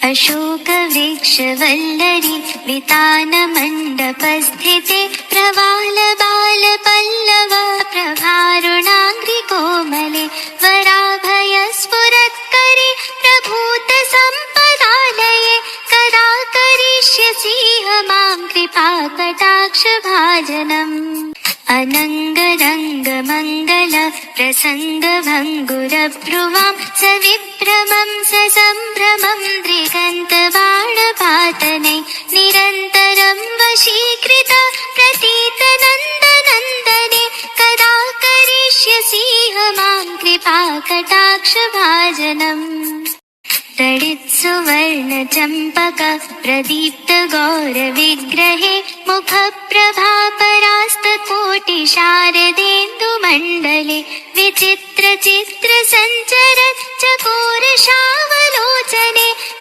अशोकवृक्षवल्लरी वितानमण्डपस्थिते प्रवालबालपल्लव प्रभारुणाङ्घ्रिकोमले वराभयस्फुरत्करे प्रभूतसम्पदालये कदा करिष्यसीह मां कृपाकटाक्षभाजनम्। अनङ्गरङ्गमङ्गल प्रसङ्गभङ्गुरभ्रुवां सविभ्रमं ससम्भ्रमं दृगन्तबाणपातने निरन्तरं वशीकृत प्रतीतनन्दनन्दने कदा करिष्यसीह मां कृपाकटाक्षभाजनम्। तडित्सुवर्णचम्पक प्रदीप्तगौरविग्रहे मुखप्रभापरास्तकोटिशारदेन्दुमण्डले विचित्रचित्रसञ्चरत् चकोरशावलोचने